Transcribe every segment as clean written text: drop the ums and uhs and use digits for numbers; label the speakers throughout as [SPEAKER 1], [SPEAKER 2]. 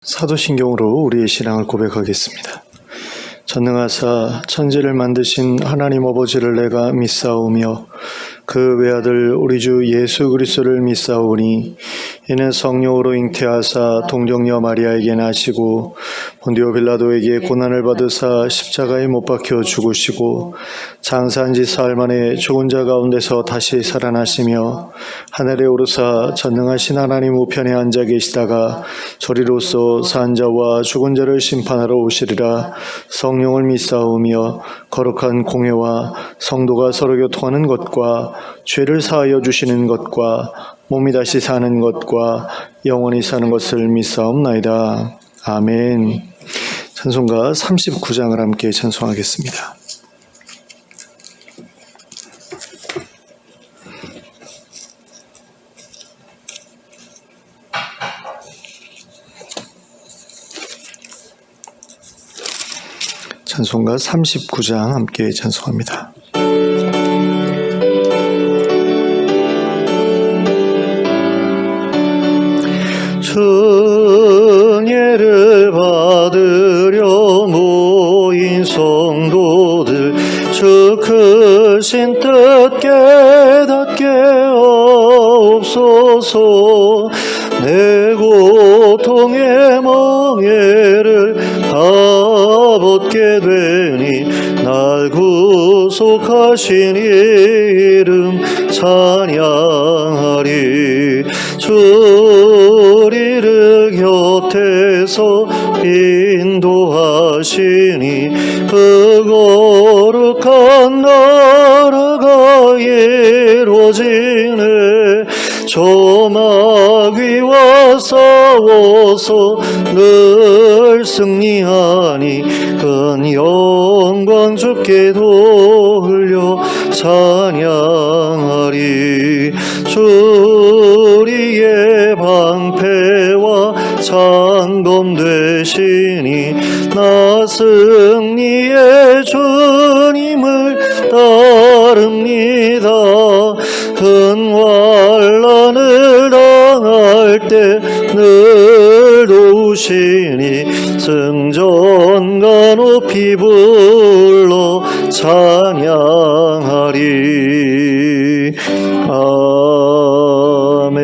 [SPEAKER 1] 사도신경으로 우리의 신앙을 고백하겠습니다. 전능하사 천지를 만드신 하나님 아버지를 내가 믿사오며 그 외아들 우리 주 예수 그리스도를 믿사오니 이는 성령으로 잉태하사 동정녀 마리아에게 나시고 본디오 빌라도에게 고난을 받으사 십자가에 못 박혀 죽으시고 장사한 지 사흘 만에 죽은 자 가운데서 다시 살아나시며 하늘에 오르사 전능하신 하나님 우편에 앉아 계시다가 저리로서 산 자와 죽은 자를 심판하러 오시리라. 성령을 믿사오며 거룩한 공회와 성도가 서로 교통하는 것과 죄를 사하여 주시는 것과 몸이 다시 사는 것과 영원히 사는 것을 믿사옵나이다. 아멘. 찬송가 39장을 함께 찬송하겠습니다. 찬송가 39장 함께 찬송합니다. 은혜를 받으려 모인 성도들 주 크신 뜻 깨닫게 하옵소서. 내 고통의 멍에를 다 벗게 되니 날 구속하신 이름 찬양하리. 우리를 곁에서 인도하시니 그 거룩한 나라가 이루어지네. 저 마귀와 싸워서 늘 승리하니 큰 영광 주께 돌려 찬양하리. 우리의 방패와 장검 되시니 나 승리의 주님을 따릅니다. 큰 환난을 당할 때 늘 도우시니 승전가 높이 불러 찬양하리. 아멘.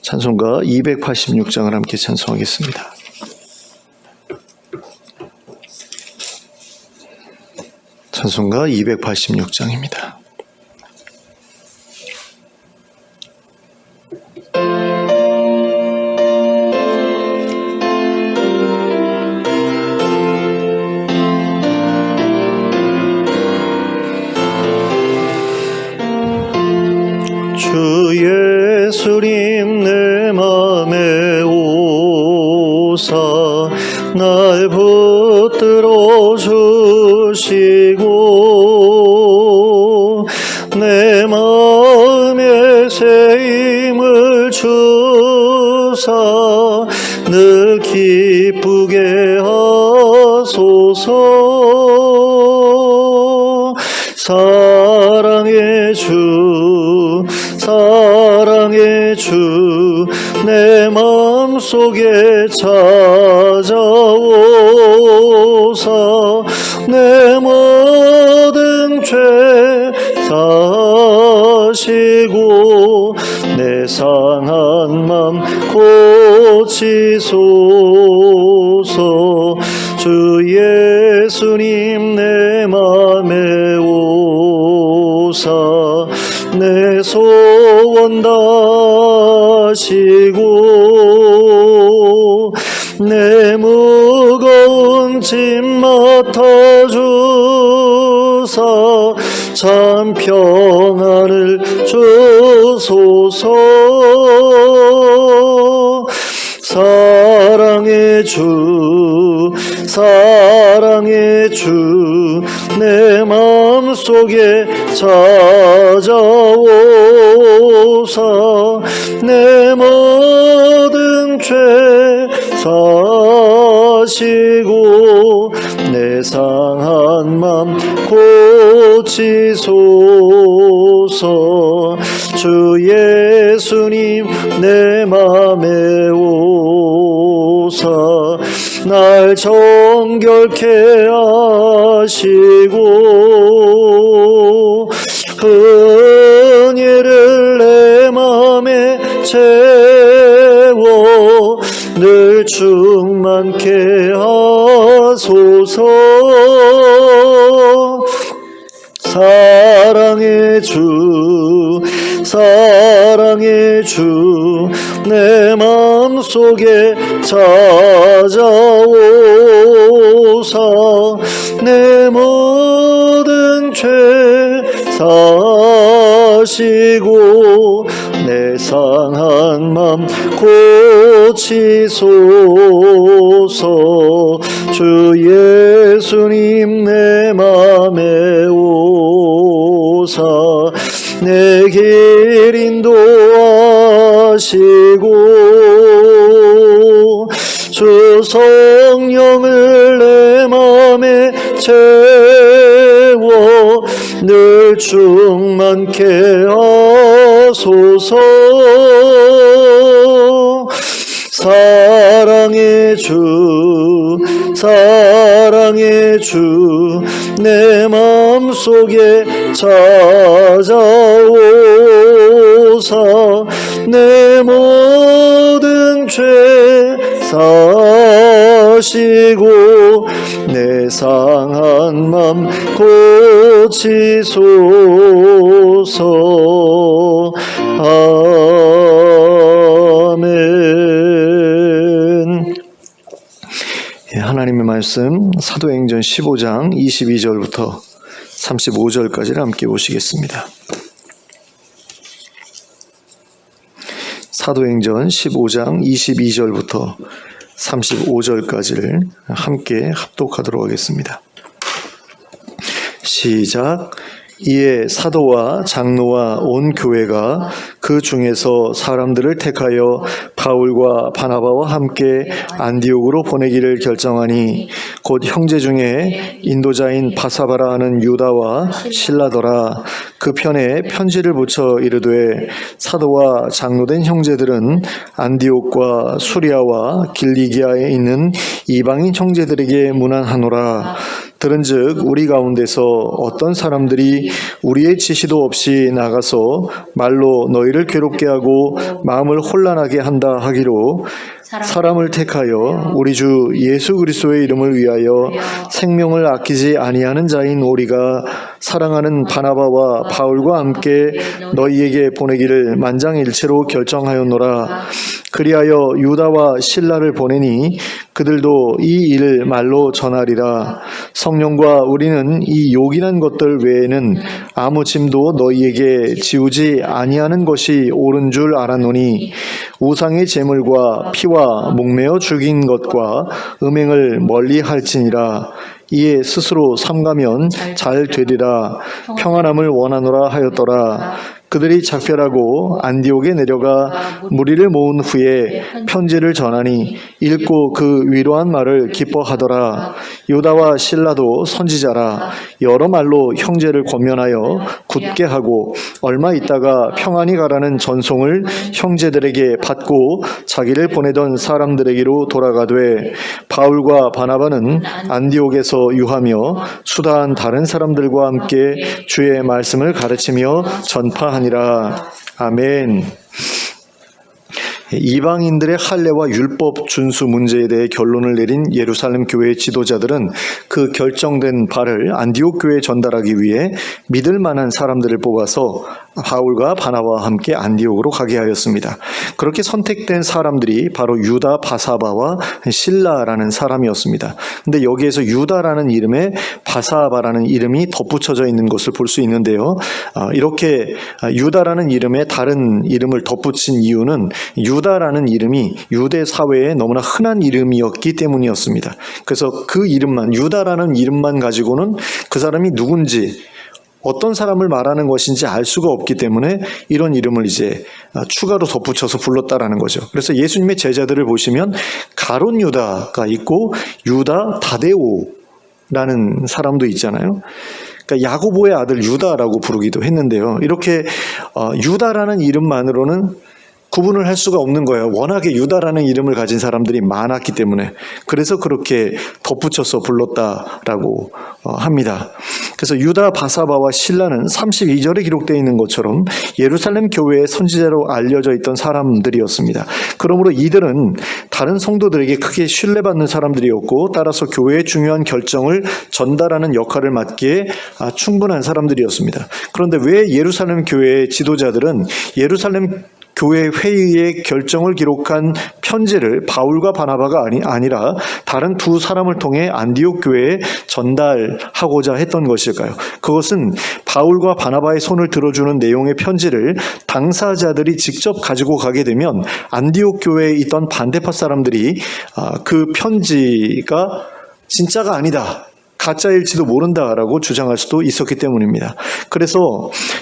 [SPEAKER 1] 찬송가 286장을 함께 찬송하겠습니다. 찬송가 286장입니다. 주 예수님 내 맘에 오사 날 붙들어 주시고 내 마음에 새 힘을 주사 늘 기쁘게 하소서. 사랑의 주 사랑의 주 내 마음속에 찾아오사 내 모든 죄 사시고 내 상한 맘 고치소서. 주 예수님 내 맘에 오사 내 소원 다시고 내 무거운 짐 맡아주사 참 평안을 주소서. 사랑의 주 사랑의 주 내 마음속에 찾아오사 내 모든 죄 사시고 내 상한 맘 고치소서. 주 예수님 내 맘에 오 하소서. 날 정결케 하시고 은혜를 내 맘에 채워 늘 충만케 하소서. 사랑의 주, 사랑의 주, 내 마음속에 찾아오사 내 모든 죄 사시고 내 상한 맘 고치소서. 주 예수님 내 맘에 오사 내 길 인도하시고 주 성령을 내 맘에 채워 늘 충만케 하소서. 사랑의 주, 사랑의 주, 내 마음속에 찾아오사 내 모든 죄 사시고 내 상한 맘 고치소서. 아멘. 하나님의 말씀 사도행전 15장 22절부터 35절까지를 함께 보시겠습니다. 사도행전 15장 22절부터 35절까지를 함께 합독하도록 하겠습니다. 시작. 이에 사도와 장로와 온 교회가 그 중에서 사람들을 택하여 바울과 바나바와 함께 안디옥으로 보내기를 결정하니 곧 형제 중에 인도자인 바사바라 하는 유다와 실라더라. 그 편에 편지를 붙여 이르되 사도와 장로된 형제들은 안디옥과 수리아와 길리기아에 있는 이방인 형제들에게 문안하노라. 들은즉 우리 가운데서 어떤 사람들이 우리의 지시도 없이 나가서 말로 너희를 괴롭게 하고 마음을 혼란하게 한다 하기로 사람을 택하여 우리 주 예수 그리스도의 이름을 위하여 생명을 아끼지 아니하는 자인 우리가 사랑하는 바나바와 바울과 함께 너희에게 보내기를 만장일치로 결정하였노라. 그리하여 유다와 실라를 보내니 그들도 이 일을 말로 전하리라. 성령과 우리는 이 요긴한 것들 외에는 아무 짐도 너희에게 지우지 아니하는 것이 옳은 줄 알았노니 우상의 제물과 피와 목매어 죽인 것과 음행을 멀리 할지니라. 이에 스스로 삼가면 잘 되리라. 평안함을 원하노라 하였더라. 그들이 작별하고 안디옥에 내려가 무리를 모은 후에 편지를 전하니 읽고 그 위로한 말을 기뻐하더라. 유다와 실라도 선지자라. 여러 말로 형제를 권면하여 굳게 하고 얼마 있다가 평안히 가라는 전송을 형제들에게 받고 자기를 보내던 사람들에게로 돌아가되 바울과 바나바는 안디옥에서 유하며 수다한 다른 사람들과 함께 주의 말씀을 가르치며 전파하니라. 아멘. 이방인들의 할례와 율법 준수 문제에 대해 결론을 내린 예루살렘 교회의 지도자들은 그 결정된 바를 안디옥 교회에 전달하기 위해 믿을 만한 사람들을 뽑아서 바울과 바나바와 함께 안디옥으로 가게 하였습니다. 그렇게 선택된 사람들이 바로 유다, 바사바와 실라라는 사람이었습니다. 근데 여기에서 유다라는 이름에 바사바라는 이름이 덧붙여져 있는 것을 볼 수 있는데요. 이렇게 유다라는 이름에 다른 이름을 덧붙인 이유는 유다라는 이름이 유대 사회에 너무나 흔한 이름이었기 때문이었습니다. 그래서 그 이름만, 유다라는 이름만 가지고는 그 사람이 누군지, 어떤 사람을 말하는 것인지 알 수가 없기 때문에 이런 이름을 이제 추가로 덧붙여서 불렀다라는 거죠. 그래서 예수님의 제자들을 보시면 가론 유다가 있고 유다 다데오라는 사람도 있잖아요. 그러니까 야고보의 아들 유다라고 부르기도 했는데요. 이렇게 유다라는 이름만으로는 구분을 할 수가 없는 거예요. 워낙에 유다라는 이름을 가진 사람들이 많았기 때문에. 그래서 그렇게 덧붙여서 불렀다라고 합니다. 그래서 유다 바사바와 실라는 32절에 기록되어 있는 것처럼 예루살렘 교회의 선지자로 알려져 있던 사람들이었습니다. 그러므로 이들은 다른 성도들에게 크게 신뢰받는 사람들이었고, 따라서 교회의 중요한 결정을 전달하는 역할을 맡기에 충분한 사람들이었습니다. 그런데 왜 예루살렘 교회의 지도자들은 예루살렘 교회 회의의 결정을 기록한 편지를 바울과 바나바가 아니라 다른 두 사람을 통해 안디옥 교회에 전달하고자 했던 것일까요? 그것은 바울과 바나바의 손을 들어주는 내용의 편지를 당사자들이 직접 가지고 가게 되면 안디옥 교회에 있던 반대파 사람들이 그 편지가 진짜가 아니다, 가짜일지도 모른다라고 주장할 수도 있었기 때문입니다. 그래서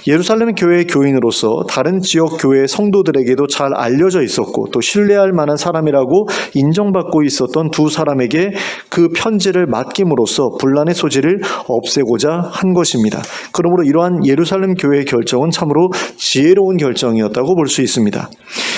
[SPEAKER 1] 예루살렘 교회의 교인으로서 다른 지역 교회의 성도들에게도 잘 알려져 있었고 또 신뢰할 만한 사람이라고 인정받고 있었던 두 사람에게 그 편지를 맡김으로써 분란의 소지를 없애고자 한 것입니다. 그러므로 이러한 예루살렘 교회의 결정은 참으로 지혜로운 결정이었다고 볼 수 있습니다.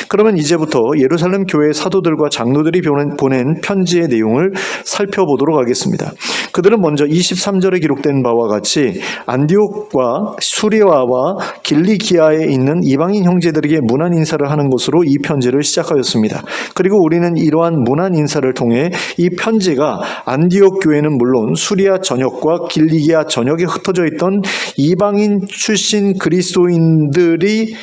[SPEAKER 1] 그러면 이제부터 예루살렘 교회의 사도들과 장로들이 보낸 편지의 내용을 살펴보도록 하겠습니다. 그들은 먼저 23절에 기록된 바와 같이 안디옥과 수리아와 길리기아에 있는 이방인 형제들에게 문안 인사를 하는 것으로 이 편지를 시작하였습니다. 그리고 우리는 이러한 문안 인사를 통해 이 편지가 안디옥 교회는 물론 수리아 전역과 길리기아 전역에 흩어져 있던 이방인 출신 그리스도인들이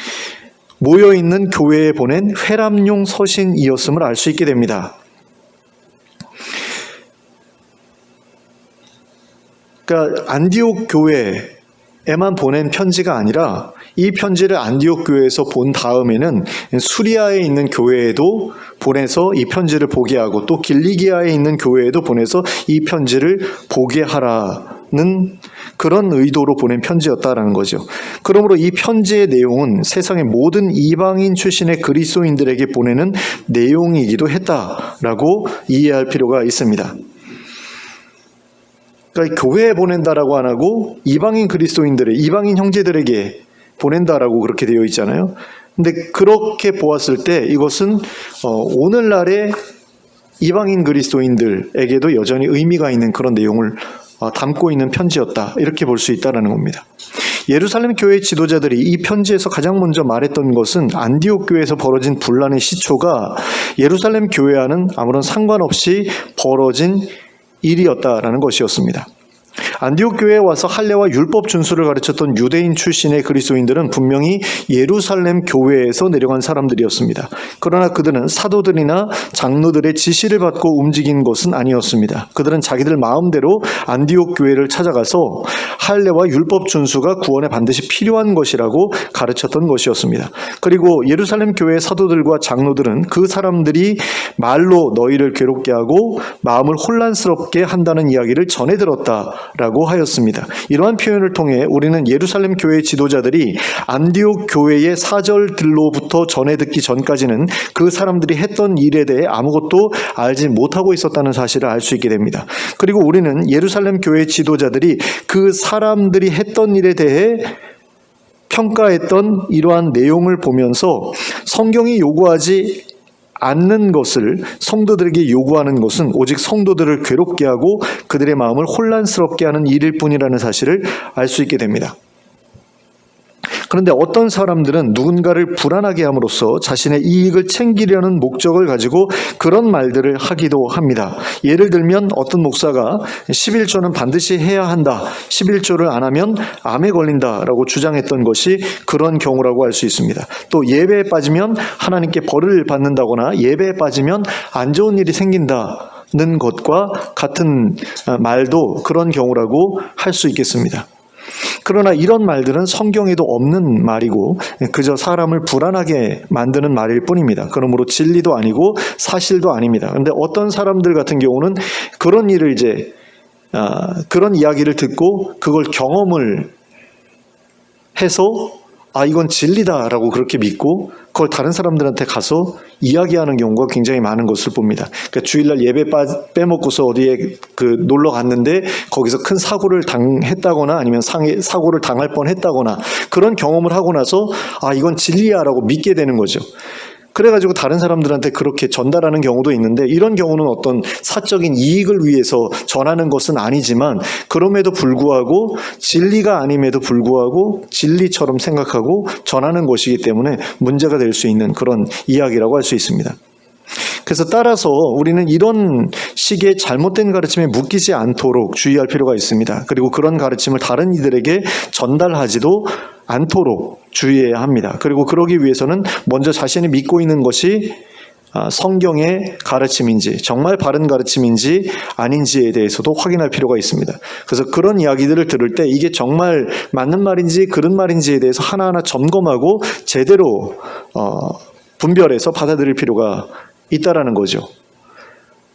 [SPEAKER 1] 모여있는 교회에 보낸 회람용 서신이었음을 알 수 있게 됩니다. 그러니까 안디옥 교회에만 보낸 편지가 아니라 이 편지를 안디옥 교회에서 본 다음에는 수리아에 있는 교회에도 보내서 이 편지를 보게 하고 또 길리기아에 있는 교회에도 보내서 이 편지를 보게 하라는 그런 의도로 보낸 편지였다라는 거죠. 그러므로 이 편지의 내용은 세상의 모든 이방인 출신의 그리스도인들에게 보내는 내용이기도 했다라고 이해할 필요가 있습니다. 그러니까 교회에 보낸다라고 안 하고 이방인 그리스도인들의 이방인 형제들에게 보낸다라고 그렇게 되어 있잖아요. 근데 그렇게 보았을 때 이것은 오늘날의 이방인 그리스도인들에게도 여전히 의미가 있는 그런 내용을 담고 있는 편지였다, 이렇게 볼 수 있다는 겁니다. 예루살렘 교회 지도자들이 이 편지에서 가장 먼저 말했던 것은 안디옥 교회에서 벌어진 분란의 시초가 예루살렘 교회와는 아무런 상관없이 벌어진 일이었다라는 것이었습니다. 안디옥 교회에 와서 할례와 율법 준수를 가르쳤던 유대인 출신의 그리스도인들은 분명히 예루살렘 교회에서 내려간 사람들이었습니다. 그러나 그들은 사도들이나 장로들의 지시를 받고 움직인 것은 아니었습니다. 그들은 자기들 마음대로 안디옥 교회를 찾아가서 할례와 율법 준수가 구원에 반드시 필요한 것이라고 가르쳤던 것이었습니다. 그리고 예루살렘 교회의 사도들과 장로들은 그 사람들이 말로 너희를 괴롭게 하고 마음을 혼란스럽게 한다는 이야기를 전해 들었다라고 하였습니다. 이러한 표현을 통해 우리는 예루살렘 교회 지도자들이 안디옥 교회의 사절들로부터 전해 듣기 전까지는 그 사람들이 했던 일에 대해 아무것도 알지 못하고 있었다는 사실을 알 수 있게 됩니다. 그리고 우리는 예루살렘 교회 지도자들이 그 사람들이 했던 일에 대해 평가했던 이러한 내용을 보면서 성경이 요구하지 않는 것을 성도들에게 요구하는 것은 오직 성도들을 괴롭게 하고 그들의 마음을 혼란스럽게 하는 일일 뿐이라는 사실을 알 수 있게 됩니다. 그런데 어떤 사람들은 누군가를 불안하게 함으로써 자신의 이익을 챙기려는 목적을 가지고 그런 말들을 하기도 합니다. 예를 들면 어떤 목사가 11조는 반드시 해야 한다, 11조를 안 하면 암에 걸린다라고 주장했던 것이 그런 경우라고 알 수 있습니다. 또 예배에 빠지면 하나님께 벌을 받는다거나 예배에 빠지면 안 좋은 일이 생긴다는 것과 같은 말도 그런 경우라고 할 수 있겠습니다. 그러나 이런 말들은 성경에도 없는 말이고 그저 사람을 불안하게 만드는 말일 뿐입니다. 그러므로 진리도 아니고 사실도 아닙니다. 그런데 어떤 사람들 같은 경우는 그런 일을 그런 이야기를 듣고 그걸 경험을 해서 이건 진리다라고 그렇게 믿고 그걸 다른 사람들한테 가서 이야기하는 경우가 굉장히 많은 것을 봅니다. 그러니까 주일날 예배 빼먹고서 어디에 놀러 갔는데 거기서 큰 사고를 당했다거나 아니면 사고를 당할 뻔했다거나 그런 경험을 하고 나서 이건 진리야라고 믿게 되는 거죠. 그래가지고 다른 사람들한테 그렇게 전달하는 경우도 있는데, 이런 경우는 어떤 사적인 이익을 위해서 전하는 것은 아니지만 그럼에도 불구하고 진리가 아님에도 불구하고 진리처럼 생각하고 전하는 것이기 때문에 문제가 될 수 있는 그런 이야기라고 할 수 있습니다. 그래서 따라서 우리는 이런 식의 잘못된 가르침에 묶이지 않도록 주의할 필요가 있습니다. 그리고 그런 가르침을 다른 이들에게 전달하지도 않도록 주의해야 합니다. 그리고 그러기 위해서는 먼저 자신이 믿고 있는 것이 성경의 가르침인지, 정말 바른 가르침인지 아닌지에 대해서도 확인할 필요가 있습니다. 그래서 그런 이야기들을 들을 때 이게 정말 맞는 말인지 그른 말인지에 대해서 하나하나 점검하고 제대로 분별해서 받아들일 필요가 있다라는 거죠.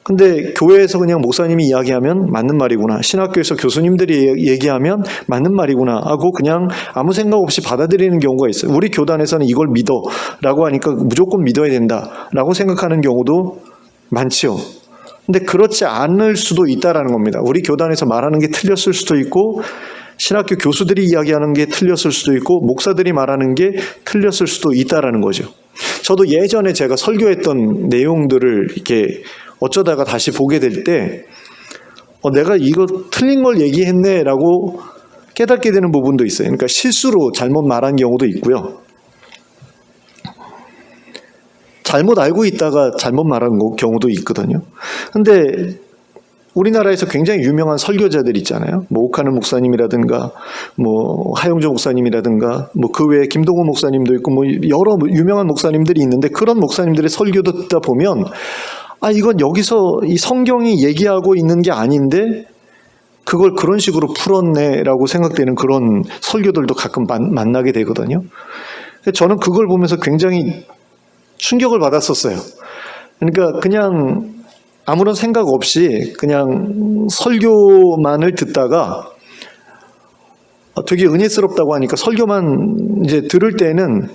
[SPEAKER 1] 근데 교회에서 그냥 목사님이 이야기하면 맞는 말이구나, 신학교에서 교수님들이 얘기하면 맞는 말이구나 하고 그냥 아무 생각 없이 받아들이는 경우가 있어요. 우리 교단에서는 이걸 믿어 라고 하니까 무조건 믿어야 된다 라고 생각하는 경우도 많지요. 근데 그렇지 않을 수도 있다라는 겁니다. 우리 교단에서 말하는 게 틀렸을 수도 있고, 신학교 교수들이 이야기하는 게 틀렸을 수도 있고, 목사들이 말하는 게 틀렸을 수도 있다라는 거죠. 저도 예전에 제가 설교했던 내용들을 이렇게 어쩌다가 다시 보게 될 때 내가 이거 틀린 걸 얘기했네 라고 깨닫게 되는 부분도 있어요. 그러니까 실수로 잘못 말한 경우도 있고요. 잘못 알고 있다가 잘못 말한 경우도 있거든요. 근데 우리나라에서 굉장히 유명한 설교자들 있잖아요. 뭐 오카는 목사님이라든가, 뭐 하용조 목사님이라든가, 뭐 그 외에 김동훈 목사님도 있고, 뭐 여러 유명한 목사님들이 있는데, 그런 목사님들의 설교도 듣다 보면 이건 여기서 이 성경이 얘기하고 있는 게 아닌데 그걸 그런 식으로 풀었네라고 생각되는 그런 설교들도 가끔 만나게 되거든요. 저는 그걸 보면서 굉장히 충격을 받았었어요. 그러니까 그냥 아무런 생각 없이 그냥 설교만을 듣다가 되게 은혜스럽다고 하니까 설교만 이제 들을 때는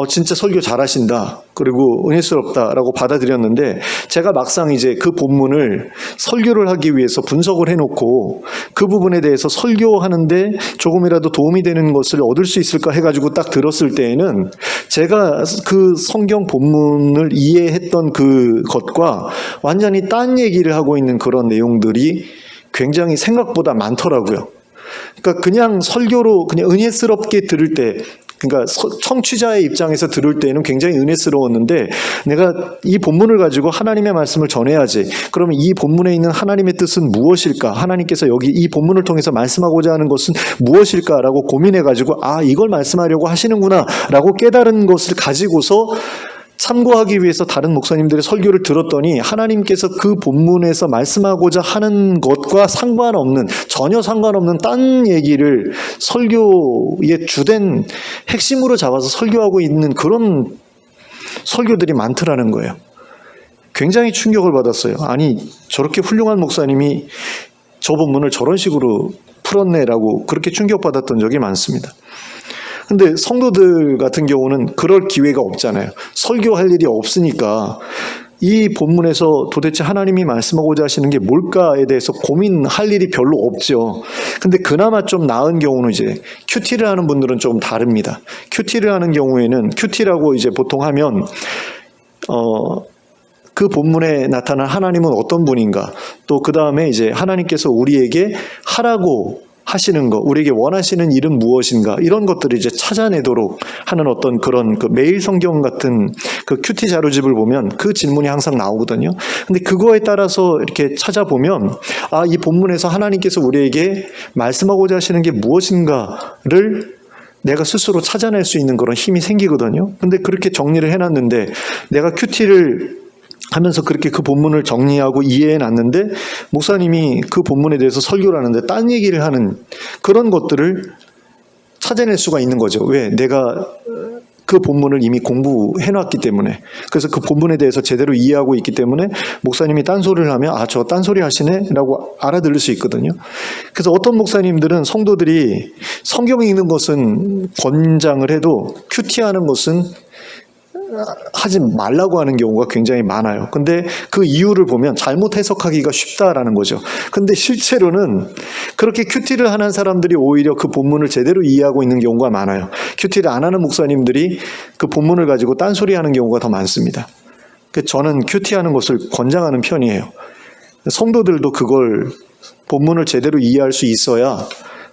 [SPEAKER 1] 진짜 설교 잘하신다, 그리고 은혜스럽다라고 받아들였는데, 제가 막상 이제 그 본문을 설교를 하기 위해서 분석을 해놓고 그 부분에 대해서 설교하는데 조금이라도 도움이 되는 것을 얻을 수 있을까 해가지고 딱 들었을 때에는 제가 그 성경 본문을 이해했던 그것과 완전히 딴 얘기를 하고 있는 그런 내용들이 굉장히 생각보다 많더라고요. 그러니까 그냥 설교로 그냥 은혜스럽게 들을 때, 그러니까 청취자의 입장에서 들을 때는 굉장히 은혜스러웠는데, 내가 이 본문을 가지고 하나님의 말씀을 전해야지, 그러면 이 본문에 있는 하나님의 뜻은 무엇일까, 하나님께서 여기 이 본문을 통해서 말씀하고자 하는 것은 무엇일까라고 고민해가지고 이걸 말씀하려고 하시는구나 라고 깨달은 것을 가지고서 참고하기 위해서 다른 목사님들의 설교를 들었더니, 하나님께서 그 본문에서 말씀하고자 하는 것과 상관없는, 전혀 상관없는 딴 얘기를 설교의 주된 핵심으로 잡아서 설교하고 있는 그런 설교들이 많더라는 거예요. 굉장히 충격을 받았어요. 아니, 저렇게 훌륭한 목사님이 저 본문을 저런 식으로 풀었네라고 그렇게 충격받았던 적이 많습니다. 근데 성도들 같은 경우는 그럴 기회가 없잖아요. 설교할 일이 없으니까 이 본문에서 도대체 하나님이 말씀하고자 하시는 게 뭘까에 대해서 고민할 일이 별로 없죠. 근데 그나마 좀 나은 경우는 이제 큐티를 하는 분들은 좀 다릅니다. 큐티를 하는 경우에는, 큐티라고 이제 보통 하면 그 본문에 나타난 하나님은 어떤 분인가, 또 그 다음에 이제 하나님께서 우리에게 하라고 하시는 거, 우리에게 원하시는 일은 무엇인가, 이런 것들을 이제 찾아내도록 하는 어떤 그런 그 매일 성경 같은 그 큐티 자료집을 보면 그 질문이 항상 나오거든요. 근데 그거에 따라서 이렇게 찾아보면 이 본문에서 하나님께서 우리에게 말씀하고자 하시는 게 무엇인가를 내가 스스로 찾아낼 수 있는 그런 힘이 생기거든요. 근데 그렇게 정리를 해놨는데, 내가 큐티를 하면서 그렇게 그 본문을 정리하고 이해해놨는데, 목사님이 그 본문에 대해서 설교를 하는데 딴 얘기를 하는 그런 것들을 찾아낼 수가 있는 거죠. 왜? 내가 그 본문을 이미 공부해놨기 때문에. 그래서 그 본문에 대해서 제대로 이해하고 있기 때문에 목사님이 딴소리를 하면 저 딴소리 하시네? 라고 알아들을 수 있거든요. 그래서 어떤 목사님들은 성도들이 성경 읽는 것은 권장을 해도 큐티하는 것은 하지 말라고 하는 경우가 굉장히 많아요. 근데 그 이유를 보면 잘못 해석하기가 쉽다라는 거죠. 근데 실제로는 그렇게 큐티를 하는 사람들이 오히려 그 본문을 제대로 이해하고 있는 경우가 많아요. 큐티를 안 하는 목사님들이 그 본문을 가지고 딴소리 하는 경우가 더 많습니다. 저는 큐티하는 것을 권장하는 편이에요. 성도들도 그걸 본문을 제대로 이해할 수 있어야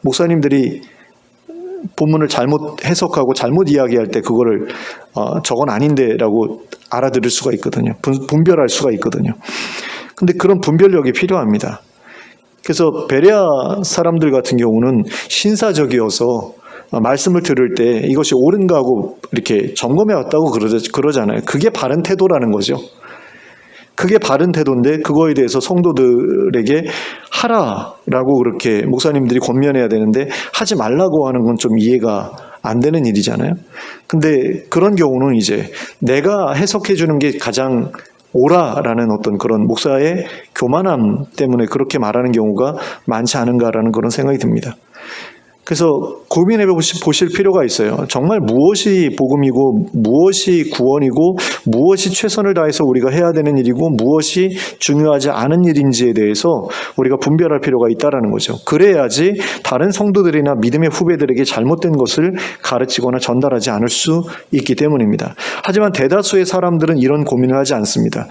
[SPEAKER 1] 목사님들이 본문을 잘못 해석하고 잘못 이야기할 때 그거를 저건 아닌데라고 알아들을 수가 있거든요. 분별할 수가 있거든요. 근데 그런 분별력이 필요합니다. 그래서 베레아 사람들 같은 경우는 신사적이어서 말씀을 들을 때 이것이 옳은가 하고 이렇게 점검해 왔다고 그러잖아요. 그게 바른 태도라는 거죠. 그게 바른 태도인데 그거에 대해서 성도들에게 하라라고 그렇게 목사님들이 권면해야 되는데 하지 말라고 하는 건 좀 이해가 안 되는 일이잖아요. 근데 그런 경우는 이제 내가 해석해 주는 게 가장 옳아라는 어떤 그런 목사의 교만함 때문에 그렇게 말하는 경우가 많지 않은가라는 그런 생각이 듭니다. 그래서 고민해 보실 필요가 있어요. 정말 무엇이 복음이고 무엇이 구원이고 무엇이 최선을 다해서 우리가 해야 되는 일이고 무엇이 중요하지 않은 일인지에 대해서 우리가 분별할 필요가 있다는 거죠. 그래야지 다른 성도들이나 믿음의 후배들에게 잘못된 것을 가르치거나 전달하지 않을 수 있기 때문입니다. 하지만 대다수의 사람들은 이런 고민을 하지 않습니다.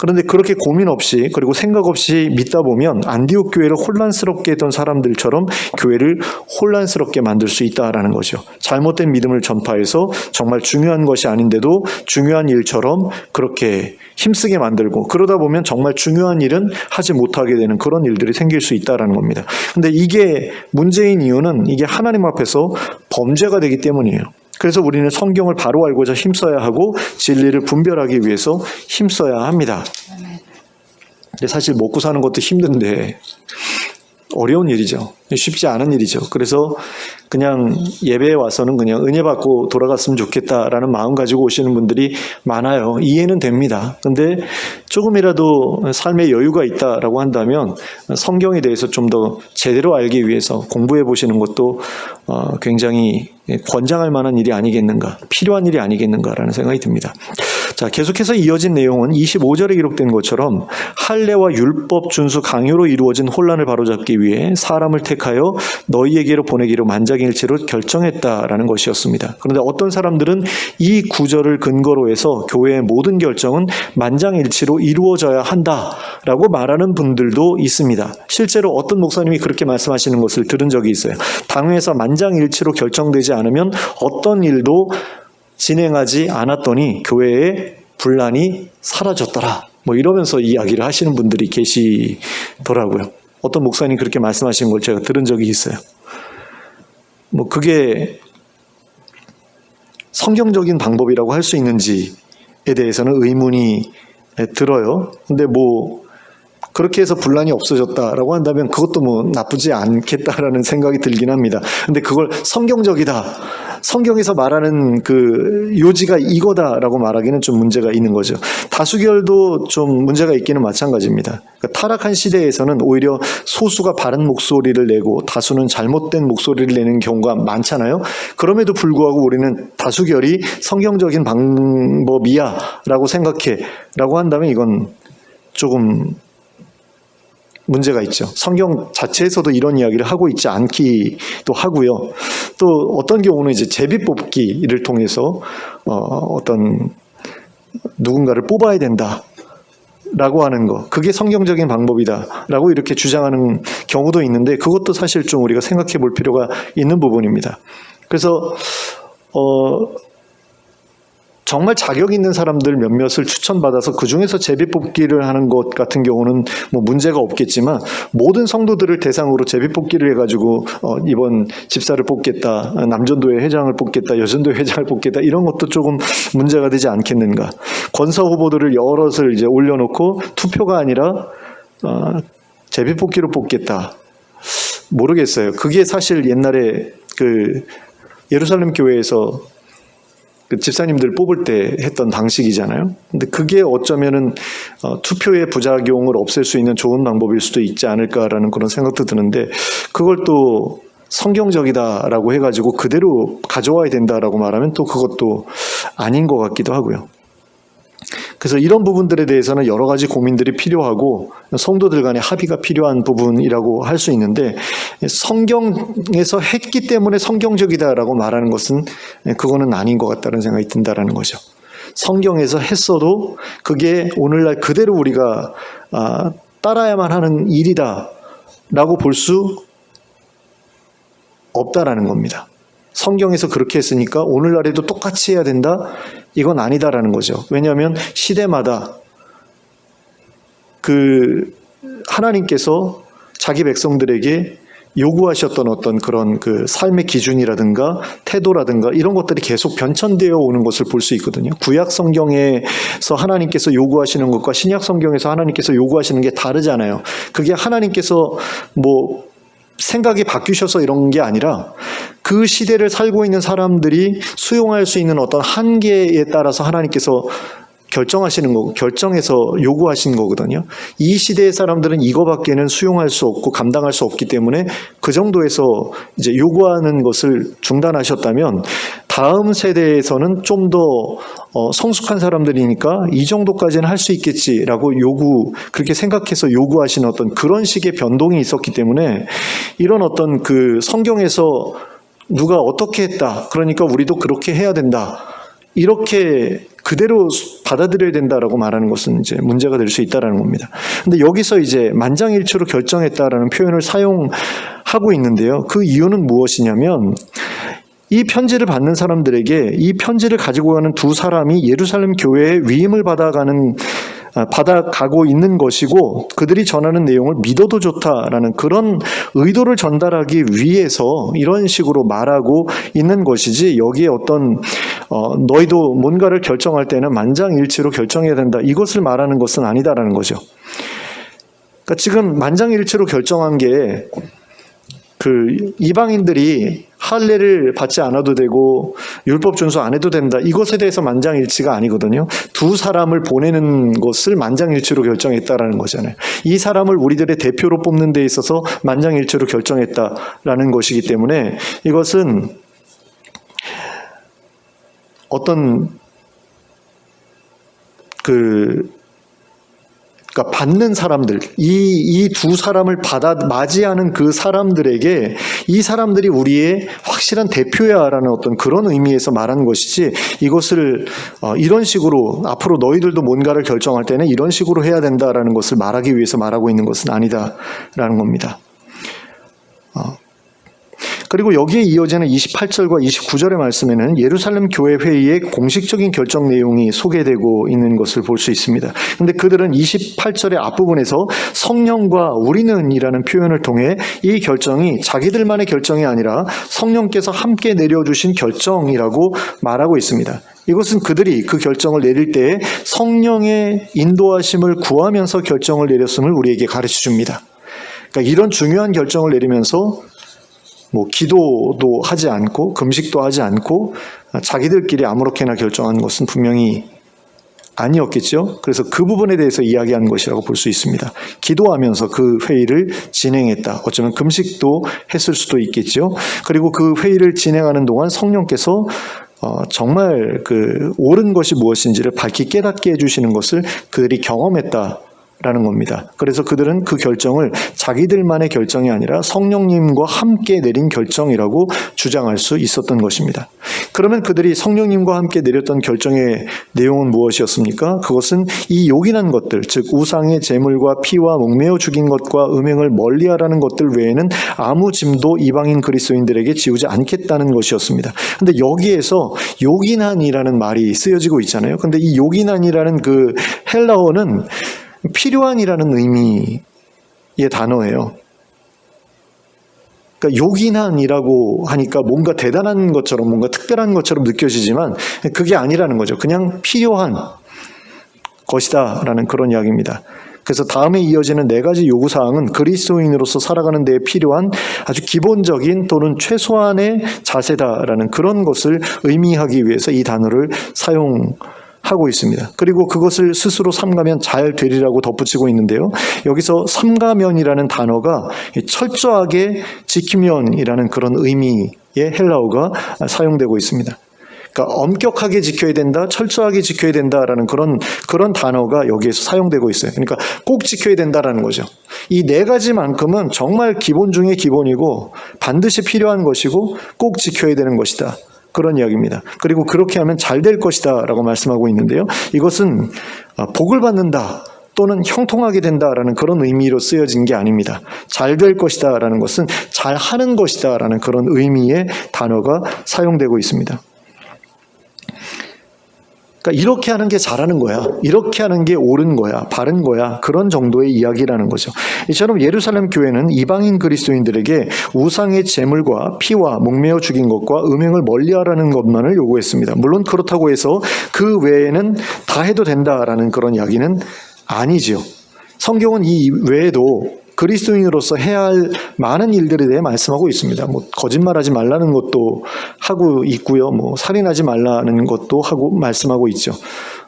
[SPEAKER 1] 그런데 그렇게 고민 없이 그리고 생각 없이 믿다 보면 안디옥 교회를 혼란스럽게 했던 사람들처럼 교회를 혼란스럽게 만들 수 있다라는 거죠. 잘못된 믿음을 전파해서 정말 중요한 것이 아닌데도 중요한 일처럼 그렇게 힘쓰게 만들고 그러다 보면 정말 중요한 일은 하지 못하게 되는 그런 일들이 생길 수 있다라는 겁니다. 근데 이게 문제인 이유는 이게 하나님 앞에서 범죄가 되기 때문이에요. 그래서 우리는 성경을 바로 알고자 힘써야 하고 진리를 분별하기 위해서 힘써야 합니다. 근데 사실 먹고 사는 것도 힘든데 어려운 일이죠. 쉽지 않은 일이죠. 그래서 그냥 예배에 와서는 그냥 은혜 받고 돌아갔으면 좋겠다라는 마음 가지고 오시는 분들이 많아요. 이해는 됩니다. 근데 조금이라도 삶에 여유가 있다라고 한다면 성경에 대해서 좀 더 제대로 알기 위해서 공부해 보시는 것도 굉장히 권장할 만한 일이 아니겠는가, 필요한 일이 아니겠는가라는 생각이 듭니다. 자, 계속해서 이어진 내용은 25절에 기록된 것처럼 할례와 율법 준수 강요로 이루어진 혼란을 바로잡기 위해 사람을 택하여 너희에게로 보내기로 만장일치로 결정했다라는 것이었습니다. 그런데 어떤 사람들은 이 구절을 근거로 해서 교회의 모든 결정은 만장일치로 이루어져야 한다라고 말하는 분들도 있습니다. 실제로 어떤 목사님이 그렇게 말씀하시는 것을 들은 적이 있어요. 당회에서 만장일치로 결정되지 않으면 어떤 일도 진행하지 않았더니 교회에 분란이 사라졌더라. 뭐 이러면서 이야기를 하시는 분들이 계시더라고요. 어떤 목사님 그렇게 말씀하시는 걸 제가 들은 적이 있어요. 뭐 그게 성경적인 방법이라고 할 수 있는지에 대해서는 의문이 들어요. 근데 뭐 그렇게 해서 분란이 없어졌다라고 한다면 그것도 뭐 나쁘지 않겠다라는 생각이 들긴 합니다. 근데 그걸 성경적이다, 성경에서 말하는 그 요지가 이거다라고 말하기는 좀 문제가 있는 거죠. 다수결도 좀 문제가 있기는 마찬가지입니다. 그러니까 타락한 시대에서는 오히려 소수가 바른 목소리를 내고 다수는 잘못된 목소리를 내는 경우가 많잖아요. 그럼에도 불구하고 우리는 다수결이 성경적인 방법이야 라고 생각해 라고 한다면 이건 조금 문제가 있죠. 성경 자체에서도 이런 이야기를 하고 있지 않기도 하고요. 또 어떤 경우는 이제 제비뽑기를 통해서 어떤 누군가를 뽑아야 된다라고 하는 거, 그게 성경적인 방법이다라고 이렇게 주장하는 경우도 있는데 그것도 사실 좀 우리가 생각해 볼 필요가 있는 부분입니다. 그래서 정말 자격 있는 사람들 몇몇을 추천받아서 그 중에서 제비뽑기를 하는 것 같은 경우는 뭐 문제가 없겠지만 모든 성도들을 대상으로 제비뽑기를 해가지고 이번 집사를 뽑겠다, 남전도회 회장을 뽑겠다, 여전도회 회장을 뽑겠다 이런 것도 조금 문제가 되지 않겠는가. 권사 후보들을 여럿을 이제 올려놓고 투표가 아니라 제비뽑기로 뽑겠다. 모르겠어요. 그게 사실 옛날에 그 예루살렘 교회에서 그 집사님들 뽑을 때 했던 방식이잖아요. 근데 그게 어쩌면은 투표의 부작용을 없앨 수 있는 좋은 방법일 수도 있지 않을까라는 그런 생각도 드는데 그걸 또 성경적이다라고 해가지고 그대로 가져와야 된다라고 말하면 또 그것도 아닌 것 같기도 하고요. 그래서 이런 부분들에 대해서는 여러 가지 고민들이 필요하고 성도들 간의 합의가 필요한 부분이라고 할 수 있는데, 성경에서 했기 때문에 성경적이다라고 말하는 것은 그거는 아닌 것 같다는 생각이 든다라는 거죠. 성경에서 했어도 그게 오늘날 그대로 우리가 따라야만 하는 일이다라고 볼 수 없다라는 겁니다. 성경에서 그렇게 했으니까 오늘날에도 똑같이 해야 된다? 이건 아니다라는 거죠. 왜냐하면 시대마다 그 하나님께서 자기 백성들에게 요구하셨던 어떤 그런 그 삶의 기준이라든가 태도라든가 이런 것들이 계속 변천되어 오는 것을 볼 수 있거든요. 구약 성경에서 하나님께서 요구하시는 것과 신약 성경에서 하나님께서 요구하시는 게 다르잖아요. 그게 하나님께서 뭐 생각이 바뀌셔서 이런 게 아니라 그 시대를 살고 있는 사람들이 수용할 수 있는 어떤 한계에 따라서 하나님께서 결정하시는 거고, 결정해서 요구하신 거거든요. 이 시대의 사람들은 이거밖에는 수용할 수 없고 감당할 수 없기 때문에 그 정도에서 이제 요구하는 것을 중단하셨다면, 다음 세대에서는 좀 더 성숙한 사람들이니까 이 정도까지는 할 수 있겠지라고 그렇게 생각해서 요구하시는 어떤 그런 식의 변동이 있었기 때문에, 이런 어떤 그 성경에서 누가 어떻게 했다, 그러니까 우리도 그렇게 해야 된다, 이렇게 그대로 받아들여야 된다라고 말하는 것은 이제 문제가 될 수 있다라는 겁니다. 근데 여기서 이제 만장일치로 결정했다라는 표현을 사용하고 있는데요. 그 이유는 무엇이냐면, 이 편지를 받는 사람들에게 이 편지를 가지고 가는 두 사람이 예루살렘 교회의 위임을 받아가고 있는 것이고, 그들이 전하는 내용을 믿어도 좋다라는 그런 의도를 전달하기 위해서 이런 식으로 말하고 있는 것이지, 여기에 어떤 너희도 뭔가를 결정할 때는 만장일치로 결정해야 된다, 이것을 말하는 것은 아니다라는 거죠. 그러니까 지금 만장일치로 결정한 게 그 이방인들이 할례를 받지 않아도 되고 율법 준수 안 해도 된다, 이것에 대해서 만장일치가 아니거든요. 두 사람을 보내는 것을 만장일치로 결정했다라는 거잖아요. 이 사람을 우리들의 대표로 뽑는 데 있어서 만장일치로 결정했다라는 것이기 때문에, 이것은 어떤 그러니까 받는 사람들, 이 두 사람을 맞이하는 그 사람들에게 이 사람들이 우리의 확실한 대표야라는 어떤 그런 의미에서 말하는 것이지, 이것을 이런 식으로 앞으로 너희들도 뭔가를 결정할 때는 이런 식으로 해야 된다라는 것을 말하기 위해서 말하고 있는 것은 아니다라는 겁니다. 그리고 여기에 이어지는 28절과 29절의 말씀에는 예루살렘 교회 회의의 공식적인 결정 내용이 소개되고 있는 것을 볼 수 있습니다. 그런데 그들은 28절의 앞부분에서 성령과 우리는이라는 표현을 통해 이 결정이 자기들만의 결정이 아니라 성령께서 함께 내려주신 결정이라고 말하고 있습니다. 이것은 그들이 그 결정을 내릴 때에 성령의 인도하심을 구하면서 결정을 내렸음을 우리에게 가르쳐 줍니다. 그러니까 이런 중요한 결정을 내리면서 뭐 기도도 하지 않고 금식도 하지 않고 자기들끼리 아무렇게나 결정한 것은 분명히 아니었겠죠. 그래서 그 부분에 대해서 이야기한 것이라고 볼 수 있습니다. 기도하면서 그 회의를 진행했다. 어쩌면 금식도 했을 수도 있겠죠. 그리고 그 회의를 진행하는 동안 성령께서 정말 그 옳은 것이 무엇인지를 밝히 깨닫게 해주시는 것을 그들이 경험했다 라는 겁니다. 그래서 그들은 그 결정을 자기들만의 결정이 아니라 성령님과 함께 내린 결정이라고 주장할 수 있었던 것입니다. 그러면 그들이 성령님과 함께 내렸던 결정의 내용은 무엇이었습니까? 그것은 이 요긴한 것들, 즉 우상의 제물과 피와 목매어 죽인 것과 음행을 멀리하라는 것들 외에는 아무 짐도 이방인 그리스도인들에게 지우지 않겠다는 것이었습니다. 근데 여기에서 요긴한이라는 말이 쓰여지고 있잖아요. 근데 이 요긴한이라는 그 헬라어는 필요한이라는 의미의 단어예요. 그러니까 요긴한이라고 하니까 뭔가 대단한 것처럼, 뭔가 특별한 것처럼 느껴지지만 그게 아니라는 거죠. 그냥 필요한 것이다 라는 그런 이야기입니다. 그래서 다음에 이어지는 4가지 요구사항은 그리스도인으로서 살아가는 데에 필요한 아주 기본적인 또는 최소한의 자세다라는 그런 것을 의미하기 위해서 이 단어를 사용한 하고 있습니다. 그리고 그것을 스스로 삼가면 잘 되리라고 덧붙이고 있는데요. 여기서 삼가면이라는 단어가 철저하게 지키면이라는 그런 의미의 헬라어가 사용되고 있습니다. 그러니까 엄격하게 지켜야 된다, 철저하게 지켜야 된다라는 그런 단어가 여기에서 사용되고 있어요. 그러니까 꼭 지켜야 된다라는 거죠. 이 네 가지만큼은 정말 기본 중에 기본이고 반드시 필요한 것이고 꼭 지켜야 되는 것이다. 그런 이야기입니다. 그리고 그렇게 하면 잘 될 것이다 라고 말씀하고 있는데요. 이것은 복을 받는다 또는 형통하게 된다라는 그런 의미로 쓰여진 게 아닙니다. 잘 될 것이다 라는 것은 잘 하는 것이다 라는 그런 의미의 단어가 사용되고 있습니다. 그러니까 이렇게 하는 게 잘하는 거야. 이렇게 하는 게 옳은 거야. 바른 거야. 그런 정도의 이야기라는 거죠. 이처럼 예루살렘 교회는 이방인 그리스도인들에게 우상의 제물과 피와 목매어 죽인 것과 음행을 멀리하라는 것만을 요구했습니다. 물론 그렇다고 해서 그 외에는 다 해도 된다라는 그런 이야기는 아니지요. 성경은 이 외에도 그리스도인으로서 해야 할 많은 일들에 대해 말씀하고 있습니다. 거짓말하지 말라는 것도 하고 있고요. 살인하지 말라는 것도 하고 말씀하고 있죠.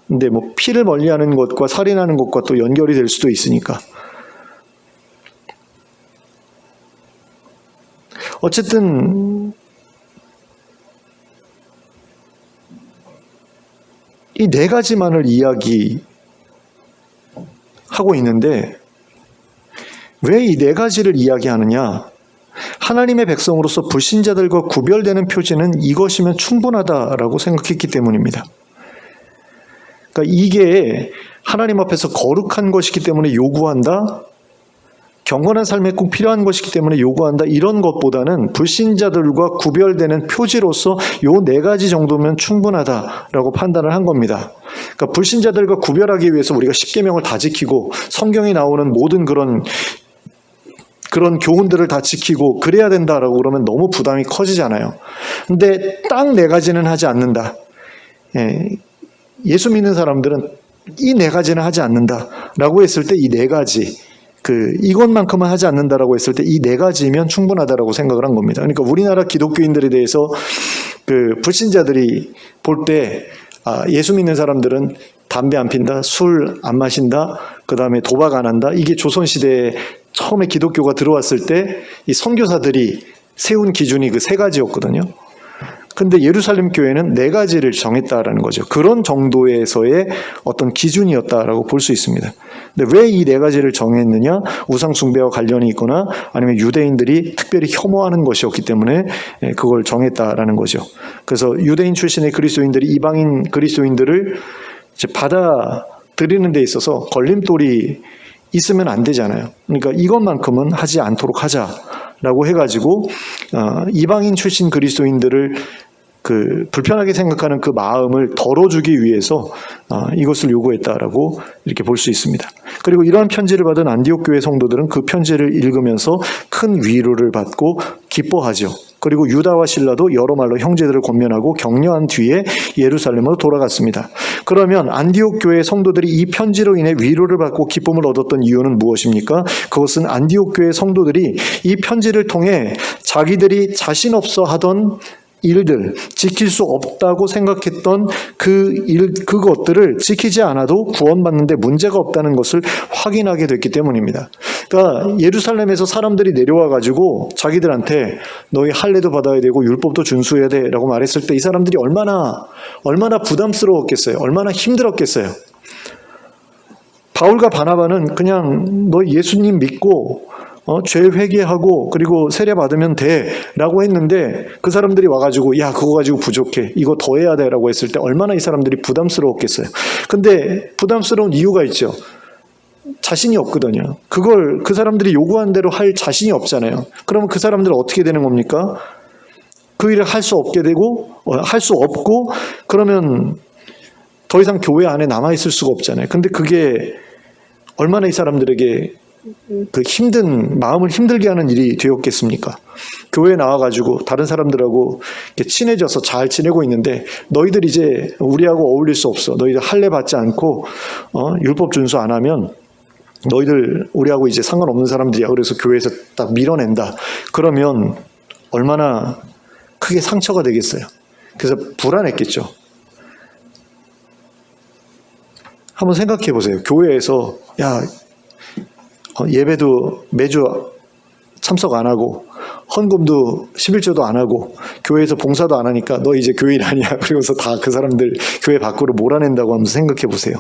[SPEAKER 1] 근데 피를 멀리하는 것과 살인하는 것과 또 연결이 될 수도 있으니까. 어쨌든 이 네 가지만을 이야기하고 있는데 왜 이 네 가지를 이야기하느냐? 하나님의 백성으로서 불신자들과 구별되는 표지는 이것이면 충분하다라고 생각했기 때문입니다. 그러니까 이게 하나님 앞에서 거룩한 것이기 때문에 요구한다? 경건한 삶에 꼭 필요한 것이기 때문에 요구한다? 이런 것보다는 불신자들과 구별되는 표지로서 요 네 가지 정도면 충분하다라고 판단을 한 겁니다. 그러니까 불신자들과 구별하기 위해서 우리가 십계명을 다 지키고 성경에 나오는 모든 그런 교훈들을 다 지키고 그래야 된다라고 그러면 너무 부담이 커지잖아요. 근데 딱 네 가지는 하지 않는다. 예수 믿는 사람들은 이 네 가지는 하지 않는다라고 했을 때 이 네 가지, 이것만큼은 하지 않는다라고 했을 때 이 네 가지면 충분하다라고 생각을 한 겁니다. 그러니까 우리나라 기독교인들에 대해서 불신자들이 볼 때 예수 믿는 사람들은 담배 안 핀다, 술 안 마신다, 그 다음에 도박 안 한다. 이게 조선시대에 처음에 기독교가 들어왔을 때 이 선교사들이 세운 기준이 그 세 가지였거든요. 근데 예루살렘 교회는 네 가지를 정했다라는 거죠. 그런 정도에서의 어떤 기준이었다라고 볼 수 있습니다. 근데 왜 이 네 가지를 정했느냐? 우상 숭배와 관련이 있거나 아니면 유대인들이 특별히 혐오하는 것이었기 때문에 그걸 정했다라는 거죠. 그래서 유대인 출신의 그리스도인들이 이방인 그리스도인들을 이제 받아들이는 데 있어서 걸림돌이 있으면 안 되잖아요. 그러니까 이것만큼은 하지 않도록 하자라고 해가지고 이방인 출신 그리스도인들을 불편하게 생각하는 그 마음을 덜어주기 위해서 이것을 요구했다라고 이렇게 볼 수 있습니다. 그리고 이러한 편지를 받은 안디옥 교회 성도들은 그 편지를 읽으면서 큰 위로를 받고 기뻐하죠. 그리고 유다와 실라도 여러 말로 형제들을 권면하고 격려한 뒤에 예루살렘으로 돌아갔습니다. 그러면 안디옥 교회 성도들이 이 편지로 인해 위로를 받고 기쁨을 얻었던 이유는 무엇입니까? 그것은 안디옥 교회 성도들이 이 편지를 통해 자기들이 자신 없어 하던 일들, 지킬 수 없다고 생각했던 그것들을 지키지 않아도 구원받는데 문제가 없다는 것을 확인하게 됐기 때문입니다. 그러니까 예루살렘에서 사람들이 내려와가지고 자기들한테 너희 할례도 받아야 되고 율법도 준수해야 돼 라고 말했을 때 이 사람들이 얼마나 부담스러웠겠어요. 얼마나 힘들었겠어요. 바울과 바나바는 그냥 너 예수님 믿고 죄 회개하고 그리고 세례 받으면 돼 라고 했는데 그 사람들이 와가지고 야 그거 가지고 부족해 이거 더 해야 돼 라고 했을 때 얼마나 이 사람들이 부담스러웠겠어요. 근데 부담스러운 이유가 있죠. 자신이 없거든요. 그걸 그 사람들이 요구한 대로 할 자신이 없잖아요. 그러면 그 사람들은 어떻게 되는 겁니까? 그 일을 할 수 없게 되고 할 수 없고 그러면 더 이상 교회 안에 남아있을 수가 없잖아요. 근데 그게 얼마나 이 사람들에게 마음을 힘들게 하는 일이 되었겠습니까? 교회에 나와가지고 다른 사람들하고 이렇게 친해져서 잘 지내고 있는데 너희들 이제 우리하고 어울릴 수 없어. 너희들 할례 받지 않고 율법 준수 안 하면 너희들 우리하고 이제 상관없는 사람들이야. 그래서 교회에서 딱 밀어낸다. 그러면 얼마나 크게 상처가 되겠어요. 그래서 불안했겠죠. 한번 생각해 보세요. 교회에서 예배도 매주 참석 안 하고 헌금도 11조도 안 하고 교회에서 봉사도 안 하니까 너 이제 교인 아니야. 그러고서 다 그 사람들 교회 밖으로 몰아낸다고 하면서 생각해 보세요.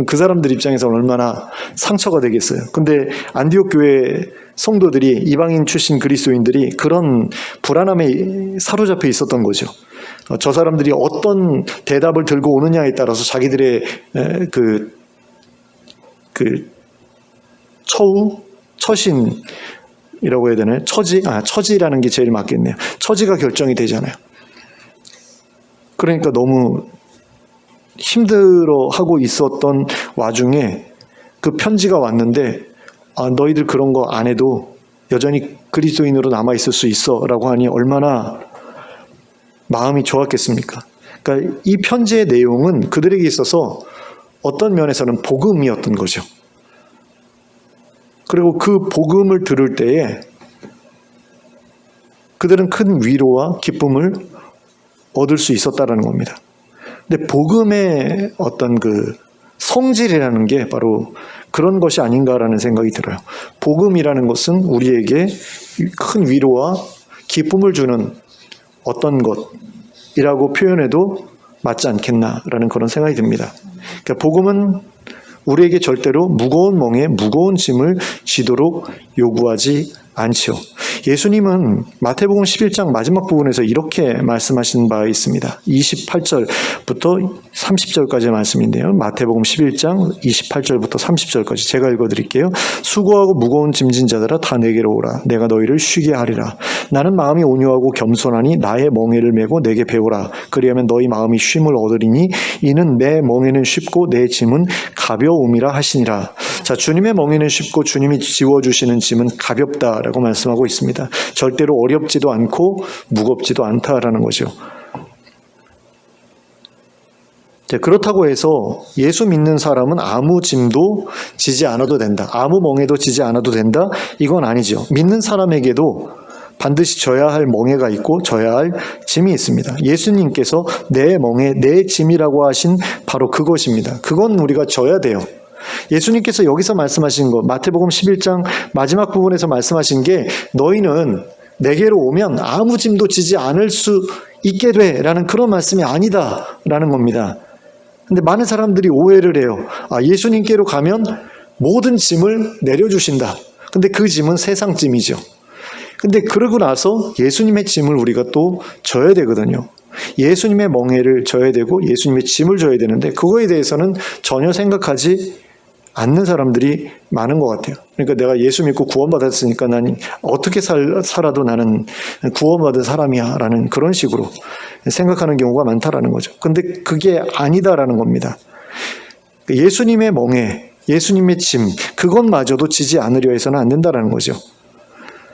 [SPEAKER 1] 그 사람들 입장에서는 얼마나 상처가 되겠어요. 근데 안디옥 교회 성도들이, 이방인 출신 그리스도인들이 그런 불안함에 사로잡혀 있었던 거죠. 저 사람들이 어떤 대답을 들고 오느냐에 따라서 자기들의 처신이라고 해야 되나요? 처지라는 게 제일 맞겠네요. 처지가 결정이 되잖아요. 그러니까 너무 힘들어하고 있었던 와중에 그 편지가 왔는데, 너희들 그런 거 안 해도 여전히 그리스도인으로 남아있을 수 있어 라고 하니 얼마나 마음이 좋았겠습니까? 그러니까 이 편지의 내용은 그들에게 있어서 어떤 면에서는 복음이었던 거죠. 그리고 그 복음을 들을 때에 그들은 큰 위로와 기쁨을 얻을 수 있었다라는 겁니다. 근데 복음의 어떤 그 성질이라는 게 바로 그런 것이 아닌가라는 생각이 들어요. 복음이라는 것은 우리에게 큰 위로와 기쁨을 주는 어떤 것이라고 표현해도 맞지 않겠나라는 그런 생각이 듭니다. 그러니까 복음은 우리에게 절대로 무거운 멍에 무거운 짐을 지도록 요구하지 않지요. 예수님은 마태복음 11장 마지막 부분에서 이렇게 말씀하신 바 있습니다. 28절부터 30절까지의 말씀인데요. 마태복음 11장 28절부터 30절까지 제가 읽어드릴게요. 수고하고 무거운 짐진 자들아 다 내게로 오라. 내가 너희를 쉬게 하리라. 나는 마음이 온유하고 겸손하니 나의 멍에를 메고 내게 배우라. 그리하면 너희 마음이 쉼을 얻으리니 이는 내 멍에는 쉽고 내 짐은 가벼움이라 하시니라. 자, 주님의 멍에는 쉽고 주님이 지워주시는 짐은 가볍다라고 말씀하고 있습니다. 절대로 어렵지도 않고 무겁지도 않다라는 거죠. 그렇다고 해서 예수 믿는 사람은 아무 짐도 지지 않아도 된다, 아무 멍에도 지지 않아도 된다, 이건 아니죠. 믿는 사람에게도 반드시 져야 할 멍에가 있고 져야 할 짐이 있습니다. 예수님께서 내 멍에 내 짐이라고 하신 바로 그것입니다. 그건 우리가 져야 돼요. 예수님께서 여기서 말씀하신 것, 마태복음 11장 마지막 부분에서 말씀하신 게 너희는 내게로 오면 아무 짐도 지지 않을 수 있게 돼 라는 그런 말씀이 아니다 라는 겁니다. 근데 많은 사람들이 오해를 해요. 예수님께로 가면 모든 짐을 내려주신다. 근데 그 짐은 세상 짐이죠. 근데 그러고 나서 예수님의 짐을 우리가 또 져야 되거든요. 예수님의 멍에를 져야 되고 예수님의 짐을 져야 되는데 그거에 대해서는 전혀 생각하지 않는 사람들이 많은 것 같아요. 그러니까 내가 예수 믿고 구원받았으니까 난 어떻게 살아도 나는 구원받은 사람이야 라는 그런 식으로 생각하는 경우가 많다라는 거죠. 근데 그게 아니다라는 겁니다. 예수님의 멍에, 예수님의 짐, 그것마저도 지지 않으려 해서는 안 된다라는 거죠.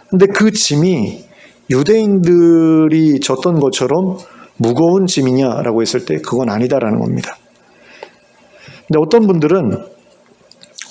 [SPEAKER 1] 근데 그 짐이 유대인들이 졌던 것처럼 무거운 짐이냐라고 했을 때 그건 아니다라는 겁니다. 근데 어떤 분들은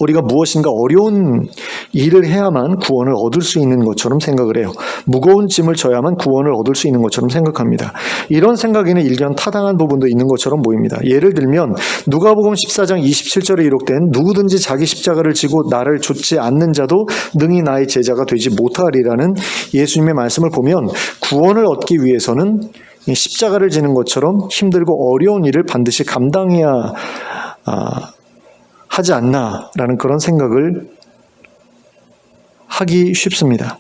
[SPEAKER 1] 우리가 무엇인가 어려운 일을 해야만 구원을 얻을 수 있는 것처럼 생각을 해요. 무거운 짐을 져야만 구원을 얻을 수 있는 것처럼 생각합니다. 이런 생각에는 일견 타당한 부분도 있는 것처럼 보입니다. 예를 들면 누가복음 14장 27절에 기록된 누구든지 자기 십자가를 지고 나를 좇지 않는 자도 능히 나의 제자가 되지 못하리라는 예수님의 말씀을 보면 구원을 얻기 위해서는 십자가를 지는 것처럼 힘들고 어려운 일을 반드시 감당해야 하지 않나라는 그런 생각을 하기 쉽습니다.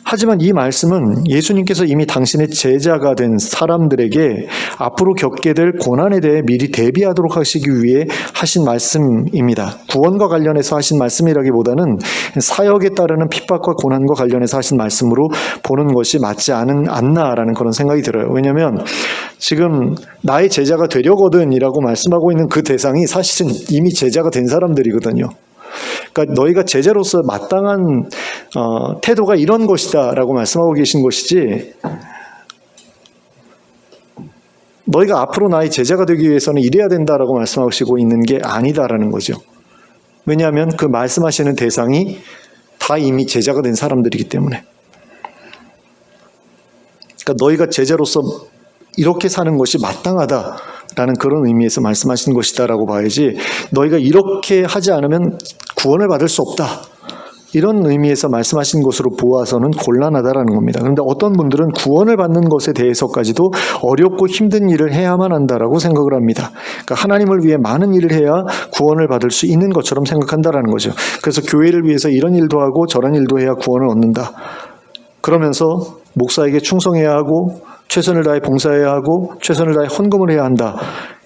[SPEAKER 1] 하지만 이 말씀은 예수님께서 이미 당신의 제자가 된 사람들에게 앞으로 겪게 될 고난에 대해 미리 대비하도록 하시기 위해 하신 말씀입니다. 구원과 관련해서 하신 말씀이라기보다는 사역에 따르는 핍박과 고난과 관련해서 하신 말씀으로 보는 것이 맞지 않나라는 그런 생각이 들어요. 왜냐하면 지금 나의 제자가 되려거든 이라고 말씀하고 있는 그 대상이 사실은 이미 제자가 된 사람들이거든요. 그러니까 너희가 제자로서 마땅한 태도가 이런 것이다 라고 말씀하고 계신 것이지, 너희가 앞으로 나의 제자가 되기 위해서는 이래야 된다라고 말씀하시고 있는 게 아니다라는 거죠. 왜냐하면 그 말씀하시는 대상이 다 이미 제자가 된 사람들이기 때문에. 그러니까 너희가 제자로서 이렇게 사는 것이 마땅하다 라는 그런 의미에서 말씀하신 것이다라고 봐야지, 너희가 이렇게 하지 않으면 구원을 받을 수 없다, 이런 의미에서 말씀하신 것으로 보아서는 곤란하다라는 겁니다. 그런데 어떤 분들은 구원을 받는 것에 대해서까지도 어렵고 힘든 일을 해야만 한다라고 생각을 합니다. 그러니까 하나님을 위해 많은 일을 해야 구원을 받을 수 있는 것처럼 생각한다라는 거죠. 그래서 교회를 위해서 이런 일도 하고 저런 일도 해야 구원을 얻는다. 그러면서 목사에게 충성해야 하고 최선을 다해 봉사해야 하고 최선을 다해 헌금을 해야 한다,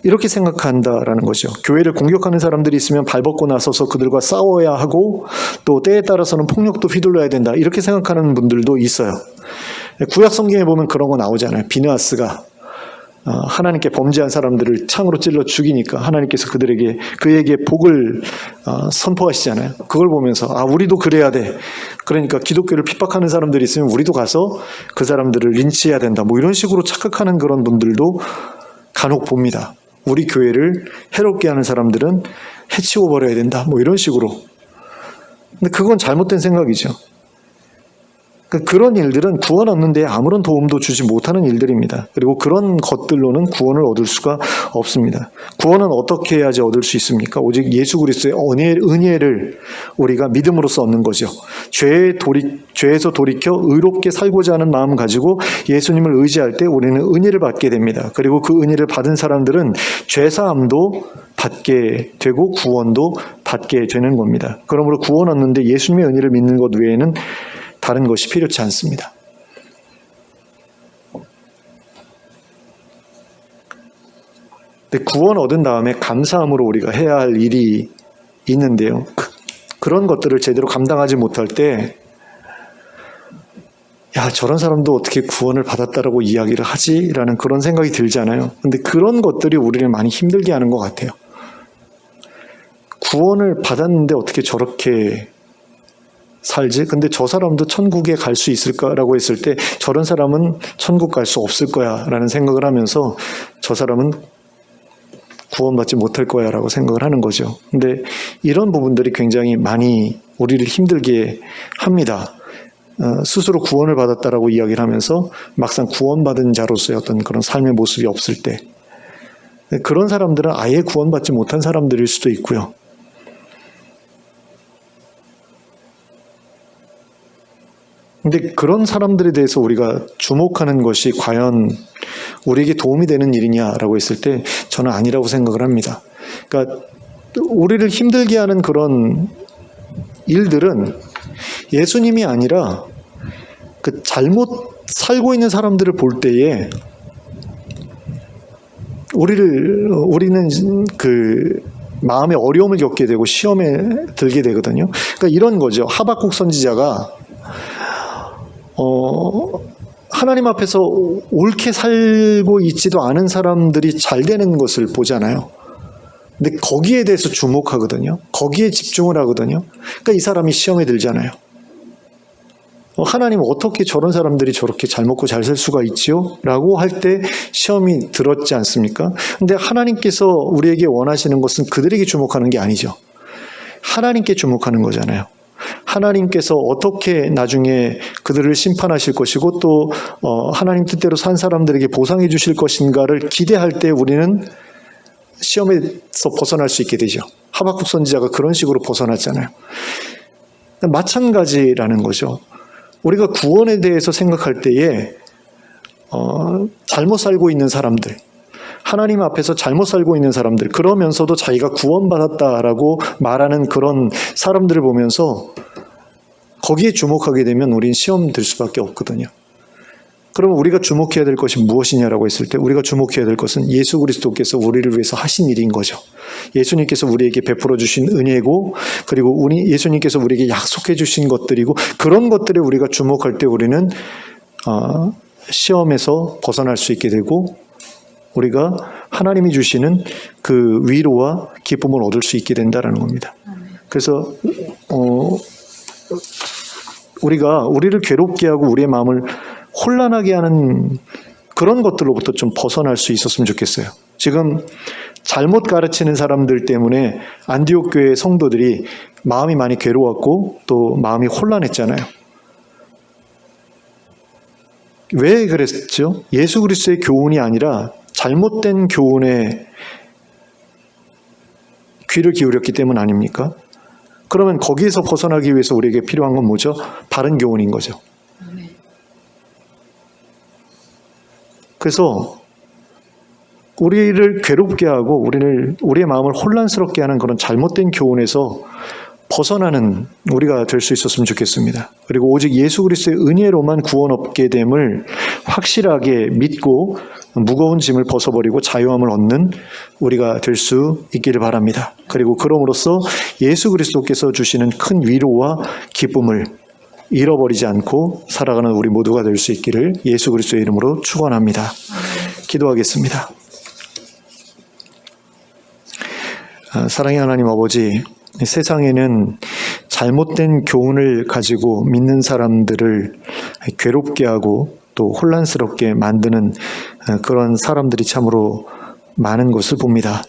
[SPEAKER 1] 이렇게 생각한다라는 거죠. 교회를 공격하는 사람들이 있으면 발벗고 나서서 그들과 싸워야 하고 또 때에 따라서는 폭력도 휘둘러야 된다, 이렇게 생각하는 분들도 있어요. 구약 성경에 보면 그런 거 나오잖아요. 비느하스가 하나님께 범죄한 사람들을 창으로 찔러 죽이니까 하나님께서 그에게 복을 선포하시잖아요. 그걸 보면서 우리도 그래야 돼. 그러니까 기독교를 핍박하는 사람들이 있으면 우리도 가서 그 사람들을 린치해야 된다, 뭐 이런 식으로 착각하는 그런 분들도 간혹 봅니다. 우리 교회를 해롭게 하는 사람들은 해치워 버려야 된다, 뭐 이런 식으로. 근데 그건 잘못된 생각이죠. 그런 일들은 구원 얻는 데 아무런 도움도 주지 못하는 일들입니다. 그리고 그런 것들로는 구원을 얻을 수가 없습니다. 구원은 어떻게 해야지 얻을 수 있습니까? 오직 예수 그리스도의 은혜를 우리가 믿음으로써 얻는 거죠. 죄에서 돌이켜 의롭게 살고자 하는 마음 가지고 예수님을 의지할 때 우리는 은혜를 받게 됩니다. 그리고 그 은혜를 받은 사람들은 죄사함도 받게 되고 구원도 받게 되는 겁니다. 그러므로 구원 얻는데 예수님의 은혜를 믿는 것 외에는 다른 것이 필요치 않습니다. 근데 구원 얻은 다음에 감사함으로 우리가 해야 할 일이 있는데요. 그런 것들을 제대로 감당하지 못할 때, 저런 사람도 어떻게 구원을 받았다라고 이야기를 하지? 라는 그런 생각이 들잖아요. 근데 그런 것들이 우리를 많이 힘들게 하는 것 같아요. 구원을 받았는데 어떻게 저렇게 살지? 근데 저 사람도 천국에 갈 수 있을까라고 했을 때 저런 사람은 천국 갈 수 없을 거야 라는 생각을 하면서 저 사람은 구원받지 못할 거야 라고 생각을 하는 거죠. 근데 이런 부분들이 굉장히 많이 우리를 힘들게 합니다. 스스로 구원을 받았다라고 이야기를 하면서 막상 구원받은 자로서의 어떤 그런 삶의 모습이 없을 때, 그런 사람들은 아예 구원받지 못한 사람들일 수도 있고요. 근데 그런 사람들에 대해서 우리가 주목하는 것이 과연 우리에게 도움이 되는 일이냐라고 했을 때 저는 아니라고 생각을 합니다. 그러니까 우리를 힘들게 하는 그런 일들은 예수님이 아니라 그 잘못 살고 있는 사람들을 볼 때에 우리는 그 마음의 어려움을 겪게 되고 시험에 들게 되거든요. 그러니까 이런 거죠. 하박국 선지자가 하나님 앞에서 옳게 살고 있지도 않은 사람들이 잘 되는 것을 보잖아요. 근데 거기에 대해서 주목하거든요. 거기에 집중을 하거든요. 그러니까 이 사람이 시험에 들잖아요. 하나님 어떻게 저런 사람들이 저렇게 잘 먹고 잘 살 수가 있지요? 라고 할 때 시험이 들었지 않습니까? 근데 하나님께서 우리에게 원하시는 것은 그들에게 주목하는 게 아니죠. 하나님께 주목하는 거잖아요. 하나님께서 어떻게 나중에 그들을 심판하실 것이고 또 하나님 뜻대로 산 사람들에게 보상해 주실 것인가를 기대할 때 우리는 시험에서 벗어날 수 있게 되죠. 하박국 선지자가 그런 식으로 벗어났잖아요. 마찬가지라는 거죠. 우리가 구원에 대해서 생각할 때에 잘못 살고 있는 사람들, 하나님 앞에서 잘못 살고 있는 사람들, 그러면서도 자기가 구원받았다라고 말하는 그런 사람들을 보면서 거기에 주목하게 되면 우린 시험 들 수밖에 없거든요. 그러면 우리가 주목해야 될 것이 무엇이냐라고 했을 때 우리가 주목해야 될 것은 예수 그리스도께서 우리를 위해서 하신 일인 거죠. 예수님께서 우리에게 베풀어 주신 은혜고, 그리고 예수님께서 우리에게 약속해 주신 것들이고, 그런 것들에 우리가 주목할 때 우리는 시험에서 벗어날 수 있게 되고 우리가 하나님이 주시는 그 위로와 기쁨을 얻을 수 있게 된다는 겁니다. 그래서 우리가 우리를 괴롭게 하고 우리의 마음을 혼란하게 하는 그런 것들로부터 좀 벗어날 수 있었으면 좋겠어요. 지금 잘못 가르치는 사람들 때문에 안디옥 교회 성도들이 마음이 많이 괴로웠고 또 마음이 혼란했잖아요. 왜 그랬죠? 예수 그리스도의 교훈이 아니라 잘못된 교훈에 귀를 기울였기 때문 아닙니까? 그러면 거기에서 벗어나기 위해서 우리에게 필요한 건 뭐죠? 바른 교훈인 거죠. 그래서 우리를 괴롭게 하고 우리의 마음을 혼란스럽게 하는 그런 잘못된 교훈에서 벗어나는 우리가 될 수 있었으면 좋겠습니다. 그리고 오직 예수 그리스도의 은혜로만 구원 얻게 됨을 확실하게 믿고 무거운 짐을 벗어버리고 자유함을 얻는 우리가 될 수 있기를 바랍니다. 그리고 그럼으로써 예수 그리스도께서 주시는 큰 위로와 기쁨을 잃어버리지 않고 살아가는 우리 모두가 될 수 있기를 예수 그리스도의 이름으로 축원합니다. 기도하겠습니다. 사랑의 하나님 아버지, 세상에는 잘못된 교훈을 가지고 믿는 사람들을 괴롭게 하고 또 혼란스럽게 만드는 그런 사람들이 참으로 많은 것을 봅니다.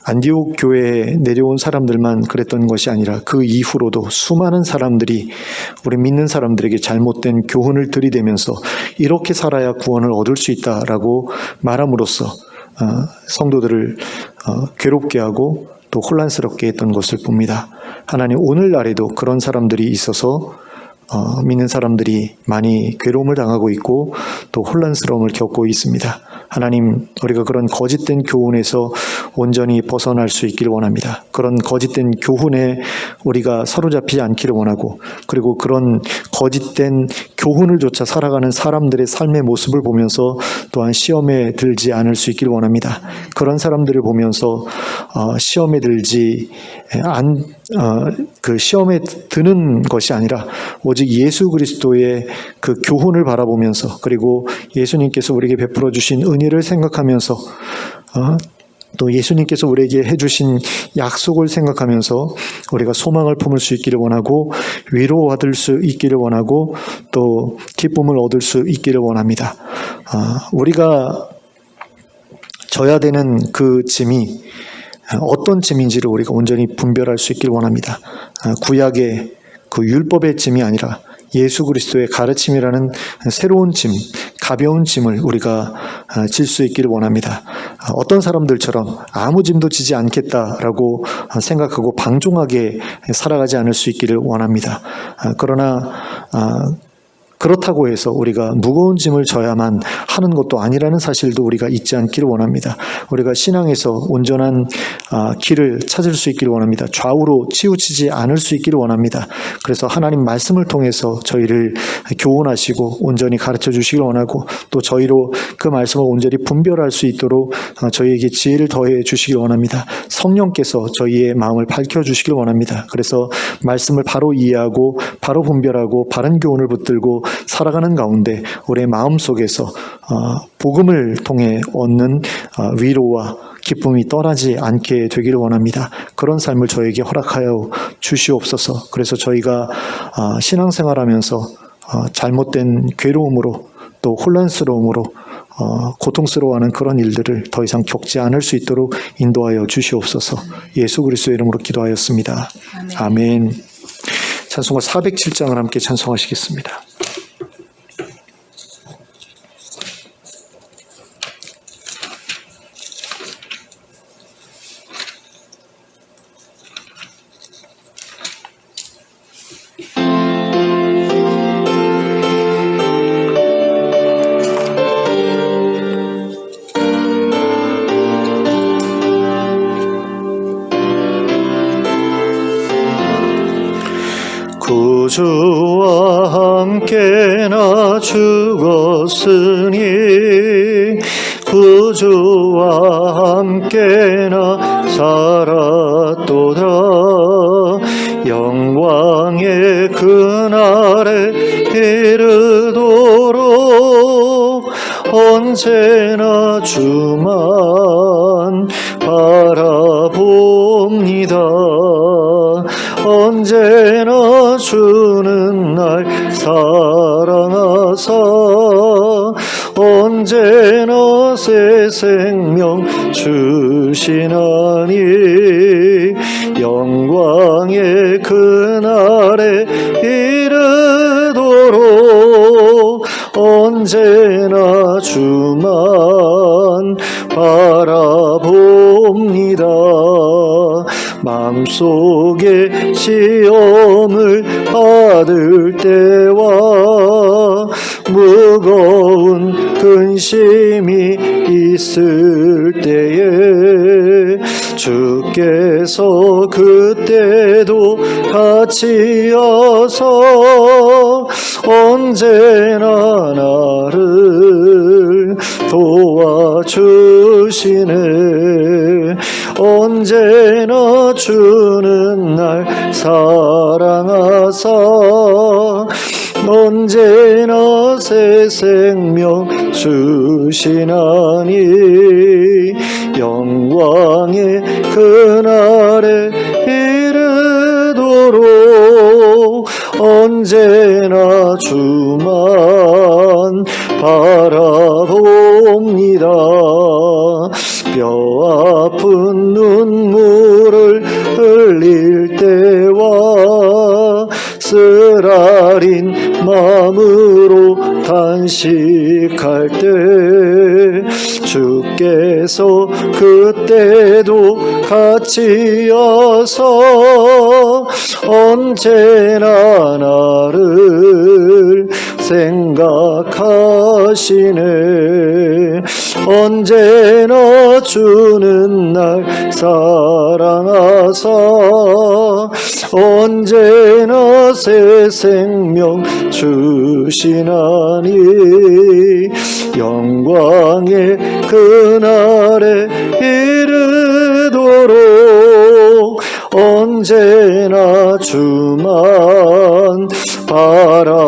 [SPEAKER 1] 안디옥 교회에 내려온 사람들만 그랬던 것이 아니라 그 이후로도 수많은 사람들이 우리 믿는 사람들에게 잘못된 교훈을 들이대면서 이렇게 살아야 구원을 얻을 수 있다라고 말함으로써 성도들을 괴롭게 하고 또 혼란스럽게 했던 것을 봅니다. 하나님, 오늘날에도 그런 사람들이 있어서 믿는 사람들이 많이 괴로움을 당하고 있고 또 혼란스러움을 겪고 있습니다. 하나님, 우리가 그런 거짓된 교훈에서 온전히 벗어날 수 있기를 원합니다. 그런 거짓된 교훈에 우리가 사로잡히지 않기를 원하고, 그리고 그런 거짓된 교훈을 조차 살아가는 사람들의 삶의 모습을 보면서 또한 시험에 들지 않을 수 있기를 원합니다. 그런 사람들을 보면서 시험에 들지 그 시험에 드는 것이 아니라 오직 예수 그리스도의 그 교훈을 바라보면서, 그리고 예수님께서 우리에게 베풀어 주신 은혜를 생각하면서 또 예수님께서 우리에게 해주신 약속을 생각하면서 우리가 소망을 품을 수 있기를 원하고 위로받을 수 있기를 원하고 또 기쁨을 얻을 수 있기를 원합니다. 우리가 져야 되는 그 짐이 어떤 짐인지를 우리가 온전히 분별할 수 있기를 원합니다. 구약의 그 율법의 짐이 아니라 예수 그리스도의 가르침이라는 새로운 짐, 가벼운 짐을 우리가 질 수 있기를 원합니다. 어떤 사람들처럼 아무 짐도 지지 않겠다라고 생각하고 방종하게 살아가지 않을 수 있기를 원합니다. 그러나 그렇다고 해서 우리가 무거운 짐을 져야만 하는 것도 아니라는 사실도 우리가 잊지 않기를 원합니다. 우리가 신앙에서 온전한 길을 찾을 수 있기를 원합니다. 좌우로 치우치지 않을 수 있기를 원합니다. 그래서 하나님 말씀을 통해서 저희를 교훈하시고 온전히 가르쳐 주시기를 원하고, 또 저희로 그 말씀을 온전히 분별할 수 있도록 저희에게 지혜를 더해 주시기를 원합니다. 성령께서 저희의 마음을 밝혀 주시기를 원합니다. 그래서 말씀을 바로 이해하고 바로 분별하고 바른 교훈을 붙들고 살아가는 가운데 우리의 마음속에서 복음을 통해 얻는 위로와 기쁨이 떠나지 않게 되기를 원합니다. 그런 삶을 저에게 허락하여 주시옵소서. 그래서 저희가 신앙생활하면서 잘못된 괴로움으로 또 혼란스러움으로 고통스러워하는 그런 일들을 더 이상 겪지 않을 수 있도록 인도하여 주시옵소서. 예수 그리스도의 이름으로 기도하였습니다. 아멘. 찬송가 407장을 함께 찬송하시겠습니다. 구주와 함께 나 죽었으니 구주와 함께 나 살았도다. 영광의 그날에 이르도록 언제나 주만 바라봅니다. 언제나 주는 날 사랑하사 언제나 새 생명 주시나니 영광의 그날에 이르도록 언제나 주만 바라봅니다. 마음속에 시험을 받을 때와 무거운 근심이 있을 때에 주께서 그때도 같이 하사 언제나 나를 도와주시네. 언제나 주는 날 사랑하사 언제나 새 생명 주시나니 영광의 그날에 이르도록 언제나 주만 바라봅니다. 뼈 아픈 눈물을 흘릴 때와 쓰라린 마음으로 단식할 때 주께서 그때도 같이 하사 언제나 나를 생각하시네. 언제나 주는 날 사랑하사 언제나 새 생명 주시나니 영광의 그날에 이르도록 언제나 주만 바라봅니다.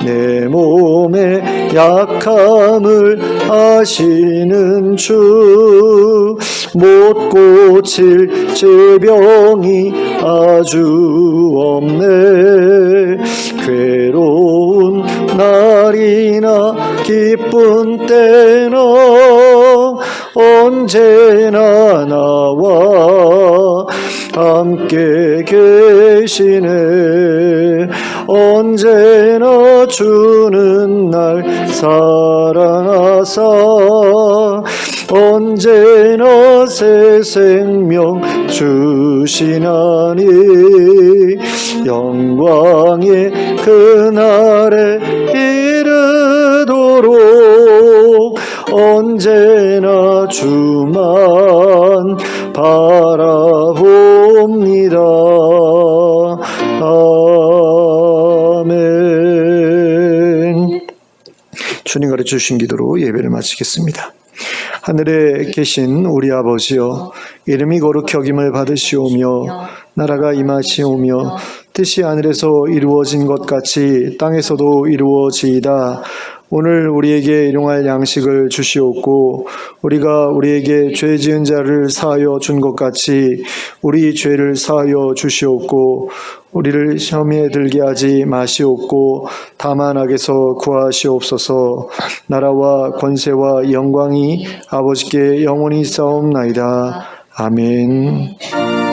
[SPEAKER 1] 내 몸의 약함을 아시는 주 못 고칠 질병이 아주 없네. 괴로운 날이나 기쁜 때나 언제나 나와 함께 계시네. 언제나 주는 날 사랑하사 언제나 새 생명 주시나니 영광의 그날에 이르도록 언제나 주만 바라봅니다. 아멘. 주님 가르쳐 주신 기도로 예배를 마치겠습니다. 하늘에 계신 우리 아버지여, 이름이 거룩히 여김을 받으시오며 나라가 임하시오며 뜻이 하늘에서 이루어진 것 같이 땅에서도 이루어지이다. 오늘 우리에게 일용할 양식을 주시옵고 우리가 우리에게 죄 지은 자를 사하여 준 것 같이 우리 죄를 사하여 주시옵고 우리를 시험에 들게 하지 마시옵고 다만 악에서 구하시옵소서. 나라와 권세와 영광이 아버지께 영원히 있사옵나이다. 아멘.